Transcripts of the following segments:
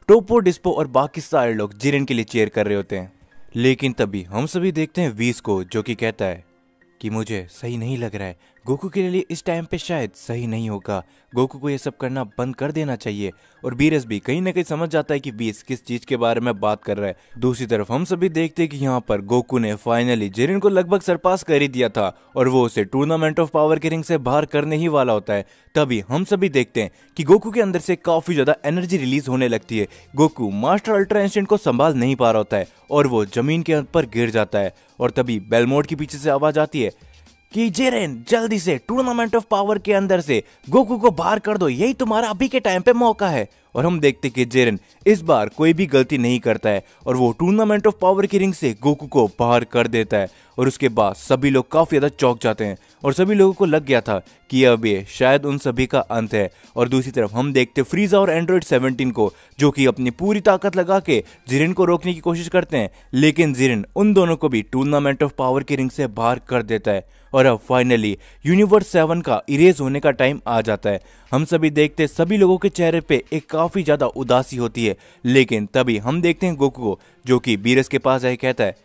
टोपो, dispo और बाकी सारे लोग जिरेन के लिए चीयर कर रहे होते हैं। लेकिन तभी हम सभी देखते हैं वीस को, जो कि कहता है कि मुझे सही नहीं लग रहा है, गोकू के लिए इस टाइम पे शायद सही नहीं होगा, गोकू को ये सब करना बंद कर देना चाहिए। और बीरस भी कहीं ना कहीं समझ जाता है कि बीस किस चीज के बारे में बात कर रहा है। दूसरी तरफ हम सभी देखते हैं कि यहाँ पर गोकू ने फाइनली जिरिन को लगभग सरपास कर ही दिया था और वो उसे टूर्नामेंट ऑफ पावर के रिंग से बाहर करने ही वाला होता है। तभी हम सभी देखते हैं कि गोकू के अंदर से काफी ज्यादा एनर्जी रिलीज होने लगती है। गोकू मास्टर अल्ट्रा इंस्टेंट को संभाल नहीं पा रहा होता है और वो जमीन के ऊपर गिर जाता है। और तभी बेलमोड के पीछे से आवाज आती है कि जिरेन जल्दी से टूर्नामेंट ऑफ पावर के अंदर से गोकू को बाहर कर दो, यही तुम्हारा अभी के टाइम पे मौका है। और हम देखते कि जिरेन इस बार कोई भी गलती नहीं करता है और वो टूर्नामेंट ऑफ पावर की रिंग से गोकू को बाहर कर देता है। और उसके बाद सभी लोग काफी ज्यादा चौंक जाते हैं और सभी लोगों को लग गया था कि अब ये शायद उन सभी का अंत है। और दूसरी तरफ हम देखते फ्रीजा और एंड्रॉइड 17 को, जो कि अपनी पूरी ताकत लगा के जिरेन को रोकने की कोशिश करते हैं, लेकिन जिरेन उन दोनों को भी टूर्नामेंट ऑफ पावर की रिंग से बाहर कर देता है। और अब फाइनली यूनिवर्स 7 का इरेज होने का टाइम आ जाता है। हम सभी देखते सभी लोगों के चेहरे पे एक काफी ज्यादा उदासी होती है। लेकिन तभी हम देखते हैं गोकू को, जो कि बीरस के पास आए कहता है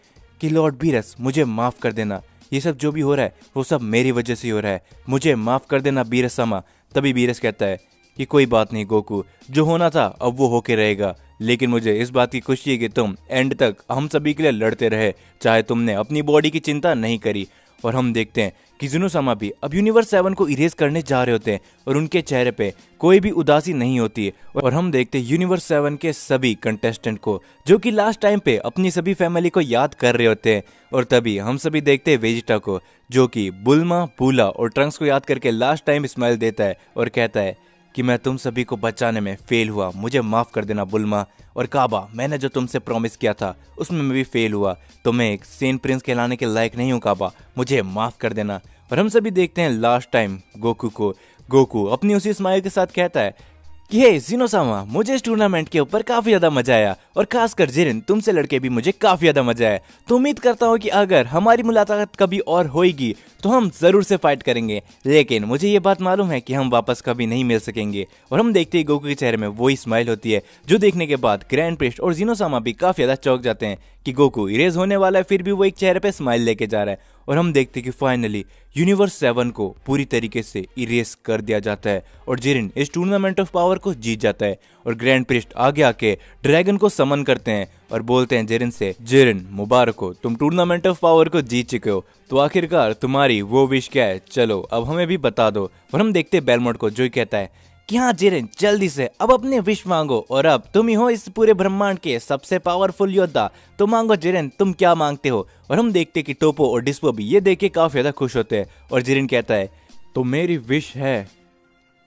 कि लॉर्ड बीरस मुझे माफ कर देना, ये सब जो भी हो रहा है वो सब मेरी वजह से हो रहा है, मुझे माफ कर देना बीरस सामा। तभी बीरस कहता है कि कोई बात नहीं गोकू, जो होना था अब वो होके रहेगा, लेकिन मुझे इस बात की खुशी है कि तुम एंड तक हम सभी के लिए लड़ते रहे, चाहे तुमने अपनी बॉडी की चिंता नहीं करी। और हम देखते हैं कि जिनोसामा भी अब यूनिवर्स 7 को इरेज करने जा रहे होते हैं और उनके चेहरे पे कोई भी उदासी नहीं होती है। और हम देखते हैं यूनिवर्स 7 के सभी कंटेस्टेंट को, जो कि लास्ट टाइम पे अपनी सभी फैमिली को याद कर रहे होते हैं। और तभी हम सभी देखते हैं वेजिटा को, जो कि बुल्मा, बूला और ट्रंक्स को याद करके लास्ट टाइम स्माइल देता है और कहता है कि मैं तुम सभी को बचाने में फेल हुआ, मुझे माफ कर देना बुल्मा। और काबा, मैंने जो तुमसे प्रॉमिस किया था उसमें मैं भी फेल हुआ, तो मैं एक सेंट प्रिंस कहलाने के लायक नहीं हूँ काबा, मुझे माफ कर देना। और हम सभी देखते हैं लास्ट टाइम गोकू को, गोकू अपनी उसी स्माइल के साथ कहता है कि हे जिनोसामा, मुझे इस टूर्नामेंट के ऊपर काफी ज्यादा मजा आया और खासकर जिरिन तुमसे लड़के भी मुझे काफी ज्यादा मजा आया। तो उम्मीद करता हूँ कि अगर हमारी मुलाकात कभी और होगी तो हम जरूर से फाइट करेंगे, लेकिन मुझे ये बात मालूम है कि हम वापस कभी नहीं मिल सकेंगे। और हम देखते हैं गोकू के चेहरे में वही स्माइल होती है, जो देखने के बाद ग्रैंड प्रिस्ट और जिनोसामा भी काफी ज्यादा चौंक जाते हैं कि गोकू इरेज होने वाला है, फिर भी वो एक चेहरे पे स्माइल लेके जा रहा है। और हम देखते कि फाइनली यूनिवर्स 7 को पूरी तरीके से इरेज कर दिया जाता है और जिरिन इस टूर्नामेंट ऑफ पावर को जीत जाता है। और ग्रैंड प्रिस्ट आगे आके ड्रैगन को समन करते हैं और बोलते हैं जिरिन से, जिरिन मुबारक हो, तुम टूर्नामेंट ऑफ पावर को जीत चुके हो, तो आखिरकार तुम्हारी वो विश क्या है, चलो अब हमें भी बता दो। और हम देखते हैं बेलमोड को, जो कहता है कि हाँ जिरिन, जल्दी से अब अपने विश मांगो, और अब तुम ही हो इस पूरे ब्रह्मांड के सबसे पावरफुल योद्धा, तो मांगो जिरिन, तुम क्या मांगते हो। और हम देखते कि टोपो और डिस्पो भी ये देख के काफी ज्यादा खुश होते हैं और जिरिन कहता है तो मेरी विश है।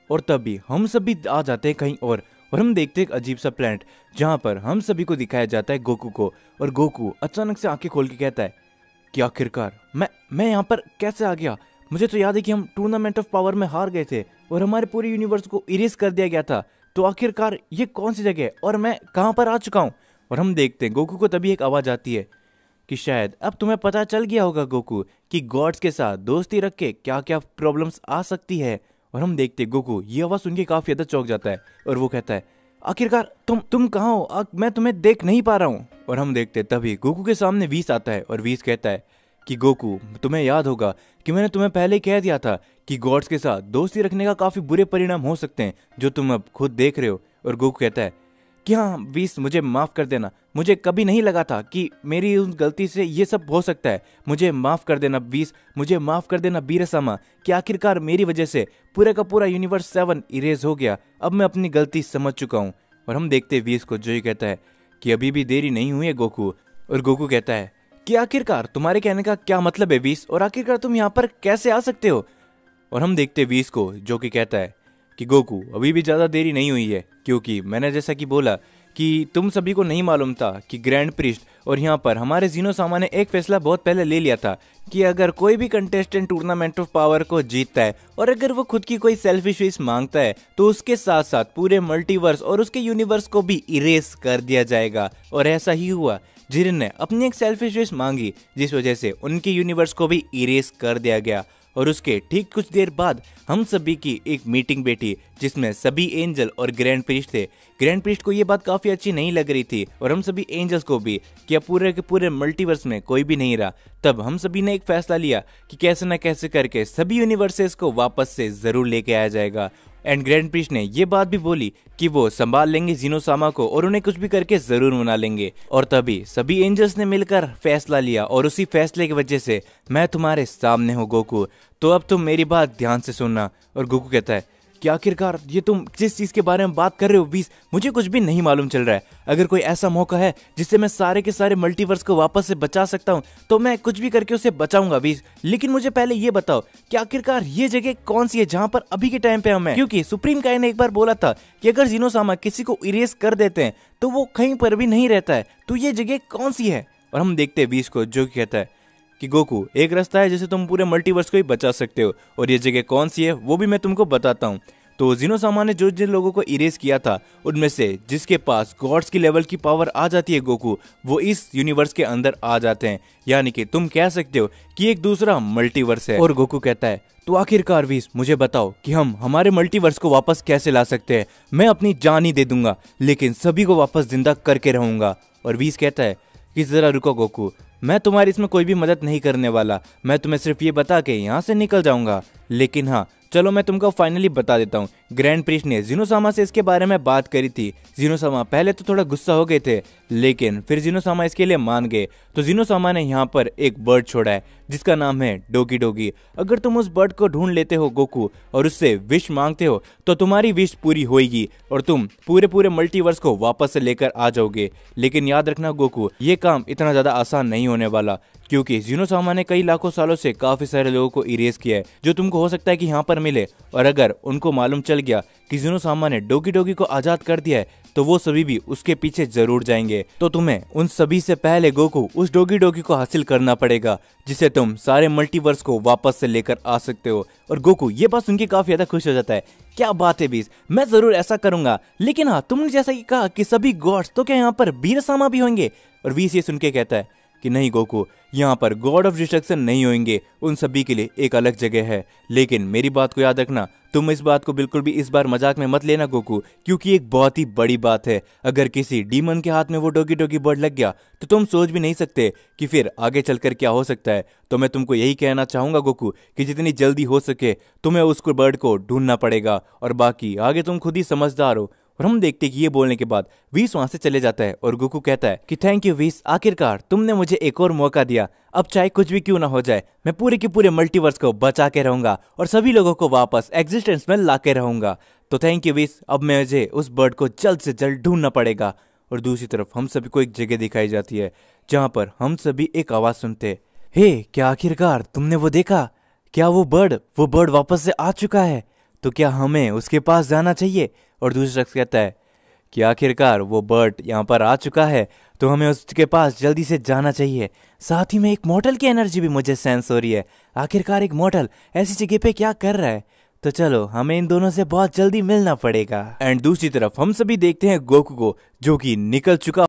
और तभी हम सभी आ जाते हैं कहीं और हम देखते हैं एक अजीब सा प्लेनेट, जहाँ पर हम सभी को दिखाया जाता है गोकू को। और गोकू अचानक से आंखें खोल के कहता है कि आखिरकार मैं यहाँ पर कैसे आ गया, मुझे तो याद है कि हम टूर्नामेंट ऑफ पावर में हार गए थे और हमारे पूरे यूनिवर्स को इरेज कर दिया गया था, तो आखिरकार ये कौन सी जगह है और मैं कहाँ पर आ चुका हूँ। और हम देखते हैं गोकू को तभी एक आवाज आती है कि शायद अब तुम्हें पता चल गया होगा गोकू कि गॉड्स के साथ दोस्ती रख के क्या क्या प्रॉब्लम्स आ सकती है। और हम देखते गोकू ये आवाज सुन के काफी ज्यादा चौंक जाता है और वो कहता है आखिरकार तुम कहाँ हो, मैं तुम्हें देख नहीं पा रहा हूँ। और हम देखते तभी गोकू के सामने वीस आता है और वीस कहता है कि गोकू, तुम्हें याद होगा कि मैंने तुम्हें पहले कह दिया था कि गॉड्स के साथ दोस्ती रखने का काफी बुरे परिणाम हो सकते हैं, जो तुम अब खुद देख रहे हो। और गोकू कहता है कि हाँ वीस, मुझे माफ कर देना, मुझे कभी नहीं लगा था कि मेरी उस गलती से ये सब हो सकता है, मुझे माफ कर देना वीस, मुझे माफ कर देना बीरसामा, कि आखिरकार मेरी वजह से पूरे का पूरा यूनिवर्स 7 इरेज हो गया, अब मैं अपनी गलती समझ चुका हूँ। और हम देखते वीस को, जो ही कहता है कि अभी भी देरी नहीं हुई है गोकू। और गोकू कहता है कि आखिरकार तुम्हारे कहने का क्या मतलब है वीस, और आखिरकार तुम यहाँ पर कैसे आ सकते हो। और हम देखते वीस को, जो कि कहता है कि गोकू अभी भी ज़्यादा देरी नहीं हुई है, क्योंकि मैंने जैसा कि बोला कि तुम सभी को नहीं मालूम था कि ग्रैंड प्रिस्ट और यहाँ पर हमारे जिनोसामा ने एक फैसला बहुत पहले ले लिया था कि अगर कोई भी कंटेस्टेंट टूर्नामेंट ऑफ पावर को जीतता है और अगर वो खुद की कोई सेल्फिश विश मांगता है तो उसके साथ साथ पूरे मल्टीवर्स और उसके यूनिवर्स को भी इरेज कर दिया जाएगा। और ऐसा ही हुआ, जिरिन ने अपनी एक सेल्फिश विश मांगी जिस वजह से उनके यूनिवर्स को भी इरेज कर दिया गया। और उसके ठीक कुछ देर बाद हम सभी की एक मीटिंग बैठी जिसमें सभी एंजल और ग्रैंड प्रीस्ट थे। ग्रैंड प्रीस्ट को ये बात काफी अच्छी नहीं लग रही थी और हम सभी एंजल्स को भी कि अब पूरे के पूरे मल्टीवर्स में कोई भी नहीं रहा। तब हम सभी ने एक फैसला लिया कि कैसे न कैसे करके सभी यूनिवर्सेस को वापस से जरूर लेके आया जाएगा। एंड ग्रैंड प्रीस्ट ने ये बात भी बोली कि वो संभाल लेंगे जीनोसामा को और उन्हें कुछ भी करके जरूर मना लेंगे। और तभी सभी एंजल्स ने मिलकर फैसला लिया और उसी फैसले की वजह से मैं तुम्हारे सामने हूँ गोकू, तो अब तुम मेरी बात ध्यान से सुनना। और गोकू कहता है कि आखिरकार ये तुम जिस चीज के बारे में बात कर रहे हो वीस, मुझे कुछ भी नहीं मालूम चल रहा है। अगर कोई ऐसा मौका है जिससे मैं सारे के सारे मल्टीवर्स को वापस से बचा सकता हूँ तो मैं कुछ भी करके उसे बचाऊंगा वीस, लेकिन मुझे पहले ये बताओ कि आखिरकार ये जगह कौन सी है जहाँ पर अभी के टाइम पे हम हैं, क्योंकि सुप्रीम काई ने एक बार बोला था कि अगर जीनोसामा किसी को इरेज कर देते हैं तो वो कहीं पर भी नहीं रहता है, तो ये जगह कौन सी है। और हम देखते हैं वीस को जो कहता है कि गोकू एक रास्ता है जिससे तुम पूरे मल्टीवर्स को ही बचा सकते हो और ये जगह कौन सी है वो भी मैं तुमको बताता हूँ। तो जीनोसामा ने जो जिन लोगों को इरेज किया था उनमें से जिसके पास गॉड्स की लेवल की पावर आ जाती है गोकू, वो इस यूनिवर्स के अंदर आ जाते हैं, यानी कि तुम कह सकते हो कि एक दूसरा मल्टीवर्स है। और गोकू कहता है तो आखिरकार वीस मुझे बताओ कि हम हमारे मल्टीवर्स को वापस कैसे ला सकते हैं। मैं अपनी जान ही दे दूंगा लेकिन सभी को वापस जिंदा करके रहूंगा। और वीस कहता है कि जरा रुको गोकू, मैं तुम्हारी इसमें कोई भी मदद नहीं करने वाला, मैं तुम्हें सिर्फ ये बता के यहाँ से निकल जाऊंगा। लेकिन हाँ चलो मैं तुमको फाइनली बता देता हूँ, ग्रैंड प्रीस्ट ने जीनोसामा से इसके बारे में बात करी थी। जीनोसामा पहले तो थोड़ा गुस्सा हो गए थे लेकिन फिर जीनोसामा इसके लिए मान गए। तो जीनोसामा ने यहाँ पर एक बर्ड छोड़ा है जिसका नाम है डोगी डोगी। अगर तुम उस बर्ड को ढूंढ लेते हो गोकू और उससे विश मांगते हो तो तुम्हारी विश पूरी होगी और तुम पूरे पूरे मल्टीवर्स को वापस से लेकर आ जाओगे। लेकिन याद रखना गोकू, ये काम इतना ज्यादा आसान नहीं होने वाला क्योंकि जीनोसामा ने कई लाखों सालों से काफी सारे लोगों को इरेज किया है जो तुमको हो सकता है कि यहाँ पर मिले। और अगर उनको मालूम चल गया कि जीनोसामा ने डोगी डोगी को आजाद कर दिया है तो वो सभी भी उसके पीछे जरूर जाएंगे। तो तुम्हें उन सभी से पहले गोकू उस डोगी डोगी को हासिल करना पड़ेगा जिसे तुम सारे मल्टीवर्स को वापस से लेकर आ सकते हो। और गोकू ये बात सुन के काफी ज्यादा खुश हो जाता है। क्या बात है बीस, मैं जरूर ऐसा करूंगा, लेकिन हाँ तुमने जैसा कि कहा कि सभी गॉड्स, तो क्या यहाँ पर वीरसामा भी होंगे। और वीस ये सुन के कहता है कि नहीं गोकू, यहाँ पर गॉड ऑफ डिस्ट्रक्शन नहीं होंगे, उन सभी के लिए एक अलग जगह है। लेकिन मेरी बात को याद रखना, तुम इस बात को बिल्कुल भी इस बार मजाक में मत लेना गोकू, क्योंकि एक बहुत ही बड़ी बात है। अगर किसी डीमन के हाथ में वो डोगी डोगी बर्ड लग गया तो तुम सोच भी नहीं सकते कि फिर आगे चलकर क्या हो सकता है। तो मैं तुमको यही कहना चाहूंगा गोकू कि जितनी जल्दी हो सके तुम्हें उसको बर्ड को ढूंढना पड़ेगा और बाकी आगे तुम खुद ही समझदार हो। और हम देखते कि ये बोलने के बाद वीस वहां से चले जाता है और गोकू कहता है कि थैंक यू वीस, आखिरकार तुमने मुझे एक और मौका दिया। अब चाहे कुछ भी क्यों ना हो जाए मैं पूरे के पूरे मल्टीवर्स को बचा के रहूंगा और सभी लोगों को वापस एग्जिस्टेंस में ला के रहूंगा। तो थैंक यू वीस, अब मुझे उस बर्ड को जल्द से जल्द ढूंढना पड़ेगा। और दूसरी तरफ हम सभी को एक जगह दिखाई जाती है जहाँ पर हम सभी एक आवाज सुनते, हे क्या आखिरकार तुमने वो देखा, क्या वो बर्ड वापस से आ चुका है, तो क्या हमें उसके पास जाना चाहिए। और दूसरा शख्स कहता है कि आखिरकार वो बर्ड यहाँ पर आ चुका है तो हमें उसके पास जल्दी से जाना चाहिए। साथ ही में एक मॉडल की एनर्जी भी मुझे सेंस हो रही है, आखिरकार एक मॉडल ऐसी जगह पे क्या कर रहा है, तो चलो हमें इन दोनों से बहुत जल्दी मिलना पड़ेगा। एंड दूसरी तरफ हम सभी देखते हैं गोकू को जो कि निकल चुका